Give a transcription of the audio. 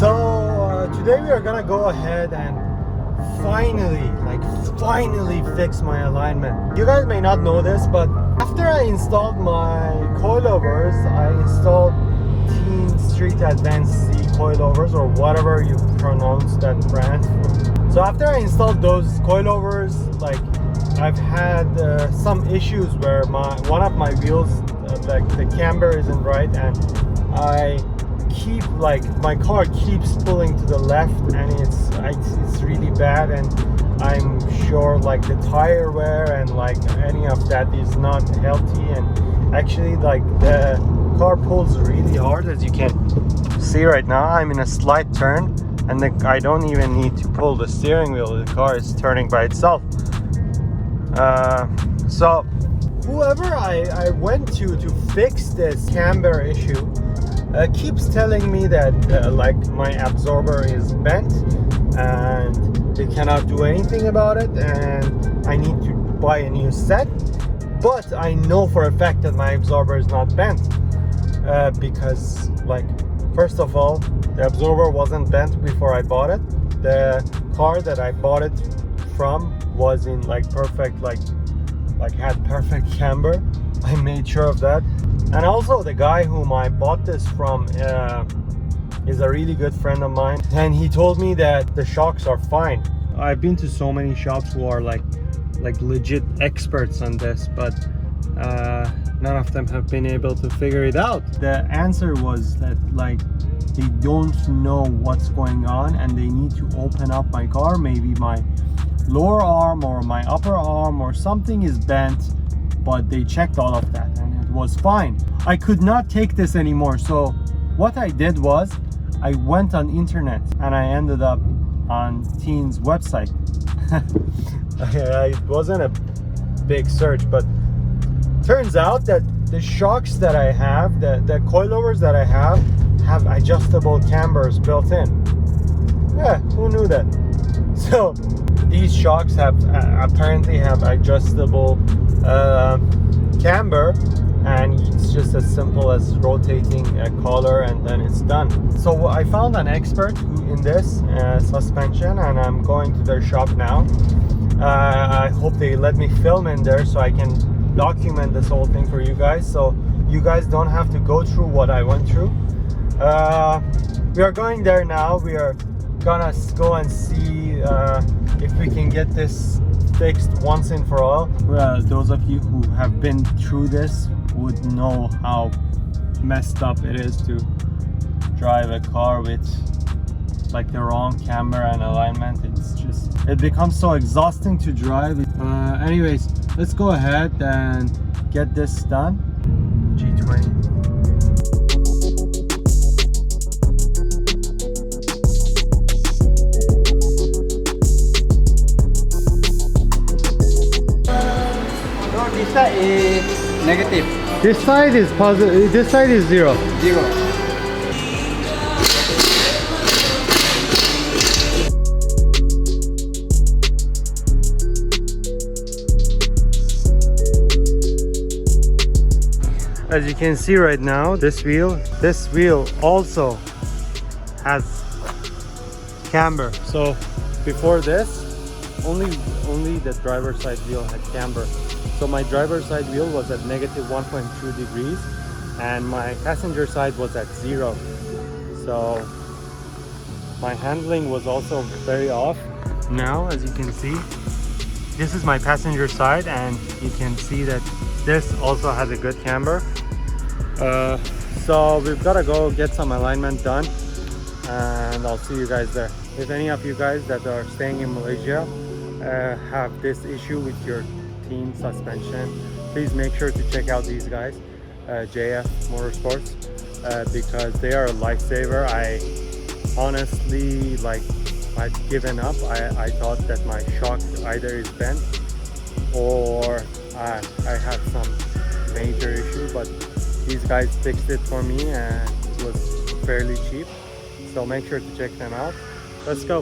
Today we are gonna go ahead and finally fix my alignment. You guys may not know this, but after I installed my coilovers, I installed Tein Street Advance Z coilovers, or whatever you pronounce that brand. So after I installed those coilovers, like, I've had some issues where one of my wheels, like the camber, isn't right, and my car keeps pulling to the left, and it's really bad, and I'm sure like the tire wear and like any of that is not healthy, and actually like the car pulls really hard. As you can see right now, I'm in a slight turn, and I don't even need to pull the steering wheel. The car is turning by itself. So whoever I went to fix this camber issue keeps telling me that like my absorber is bent and they cannot do anything about it, and I need to buy a new set. But I know for a fact that my absorber is not bent because, like, first of all, the absorber wasn't bent before I bought it. The car that I bought it from was in like perfect, like had perfect camber. I made sure of that. And also the guy whom I bought this from is a really good friend of mine, and he told me that the shocks are fine. I've been to so many shops who are like legit experts on this, but none of them have been able to figure it out. The answer was that like they don't know what's going on, and they need to open up my car. Maybe my lower arm or my upper arm or something is bent, but they checked all of that and it was fine. I could not take this anymore, so what I did was I went on internet and I ended up on Tein's website. It wasn't a big search, but turns out that the shocks that I have, the coilovers that I have adjustable cambers built in. Yeah, who knew that? So these shocks apparently have adjustable camber, and it's just as simple as rotating a collar and then it's done. So I found an expert in this suspension, and I'm going to their shop now. I hope they let me film in there so I can document this whole thing for you guys, so you guys don't have to go through what I went through. We are going there now. We are gonna go and see if we can get this fixed once and for all. Those of you who have been through this would know how messed up it is to drive a car with like the wrong camber and alignment. It becomes so exhausting to drive. Anyways, let's go ahead and get this done. G20. This side is negative. This side is positive. This side is zero. As you can see right now, this wheel also has camber. So before this, only the driver's side wheel had camber. So my driver's side wheel was at negative 1.2 degrees and my passenger side was at 0. So my handling was also very off. Now, as you can see, this is my passenger side, and you can see that this also has a good camber. So we've got to go get some alignment done, and I'll see you guys there. If any of you guys that are staying in Malaysia have this issue with your Tein suspension, please make sure to check out these guys, JF Motorsports, because they are a lifesaver. I honestly, I'd given up. I thought that my shock either is bent or I had some major issue, but these guys fixed it for me and it was fairly cheap. So make sure to check them out. Let's go.